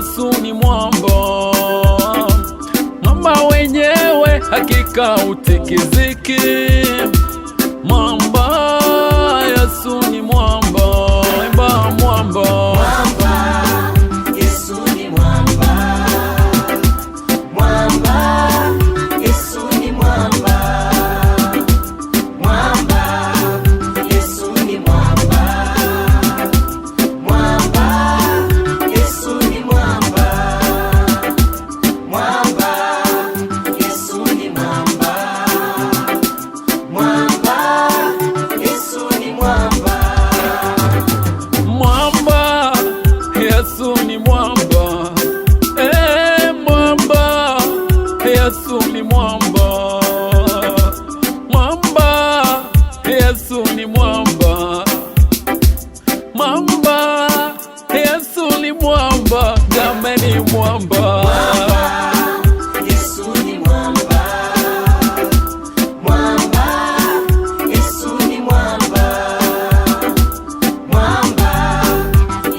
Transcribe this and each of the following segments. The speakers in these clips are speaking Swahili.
Yesu ni mwamba, mwamba wenyewe hakika utikiziki. Mwamba, Yesu ni mwamba, imba mwamba. Mwamba, Yesu ni mwamba. Mwamba, Yesu ni mwamba. Mwamba, Yesu ni mwamba. Mwamba, Yesu ni mwamba. Mwamba, Yesu ni mwamba. Mwamba, Yesu ni mwamba. Mwamba, Yesu ni mwamba. Mwamba, Yesu ni mwamba. Mwamba, Yesu ni mwamba. Mwamba, Yesu ni mwamba. Jameni mwamba. Yesu ni mwamba. Mwamba, Yesu ni mwamba. Mwamba,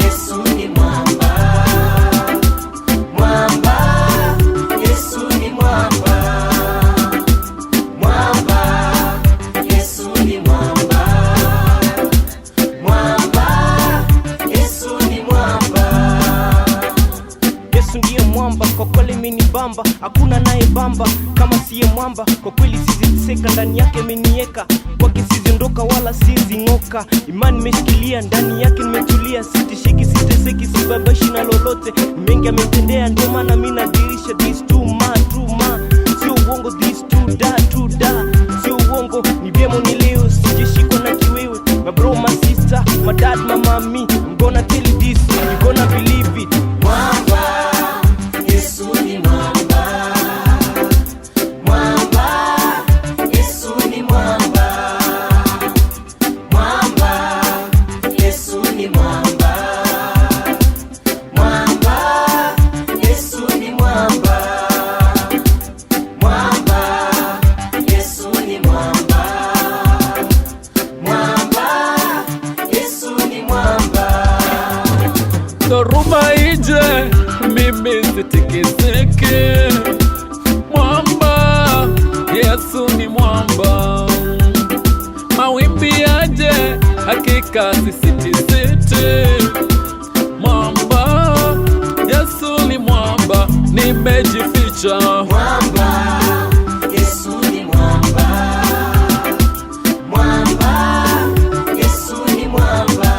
Yesu ni mwamba. Mwamba, Yesu ni mwamba. Mwamba, Yesu ni mwamba. Mwamba, Yesu ni mwamba. Yesu ndiye mwamba, kwa kweli mimi ni bamba, hakuna naye bamba kama siye mwamba. Kwa kweli siziseka, ndani yake amenieka, kwake siziondoka wala sizing'oka. Imani nimeshikilia, ndani yake nimetulia, sitishiki siteseki, sibabashi na lolote. Mengi ametendea, ndio maana mimi nadirisha this true man. Sio uongo this true da, sio uongo, ni vyema ni leo, sijishikwa na kiwewe. My bro, my sister, my dad, my mommy, I'm gonna tell you this, you gonna believe it. Mwamba, Yesu ni mwamba. Mwamba, Yesu ni mwamba. Mwamba, Yesu ni mwamba. Mwamba, Yesu ni mwamba. Mwamba, Yesu ni mwamba. Mwamba, Yesu ni mwamba. Dhoruba ije, mimi sitikisiki. Mwamba, Yesu ni mwamba. Mawimbi yaje, hakika sisitisiti. Mwamba, Yesu ni mwamba, nimejificha. Mwamba, Yesu ni mwamba. Mwamba, Yesu ni mwamba.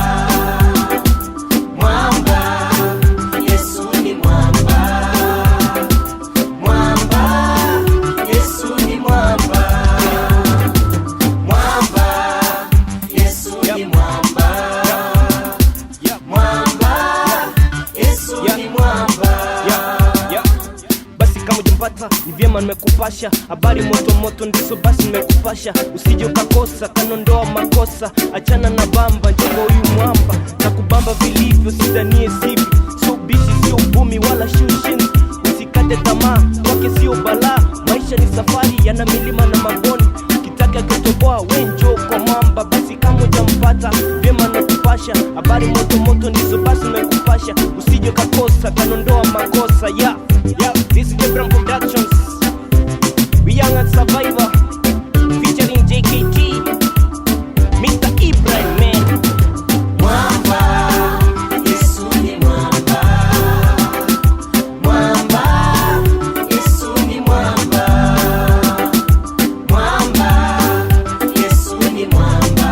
Mwamba, Yesu ni mwamba. Mwamba, Yesu ni mwamba. Mwamba, Yesu ni mwamba. Mwamba, Yesu ni mwamba. Basi kama ujampata ni vyema nimekupasha habari moto ndizo basi nimekupasha, usije ukakosa kanondoa makosa. Achana na bamba, njoo huyu mwamba na kubamba vilivyo, sidhanie sivi, sio bishi sio bumi wala shushin. Usikate tamaa, kwake sio balaa, maisha ni safari yana milima na mabonde. Ukitaka kutoboa we njoo kwa mwamba. Basi kama ujampata vyema nimekupasha habari moto ndizo basi nimekupasha, usije ukakosa kanondoa makosa. This is Abraham Productions, we young and survivor, featuring JKT, Mr. Ibrahim man. Mwamba, Yesu ni mwamba. Mwamba, Yesu ni mwamba. Mwamba, Yesu ni mwamba.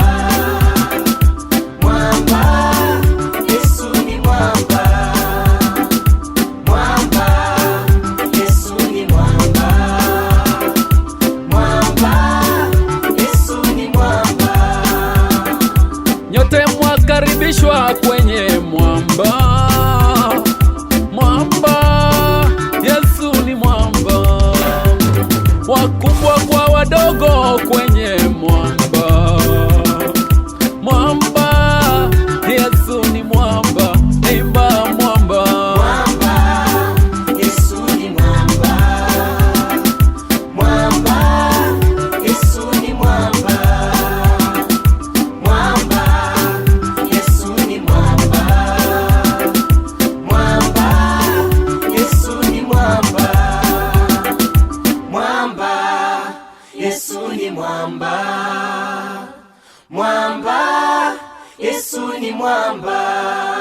Mwamba, Yesu ni mwamba. Mwamba, Yesu ni mwamba. mwamba.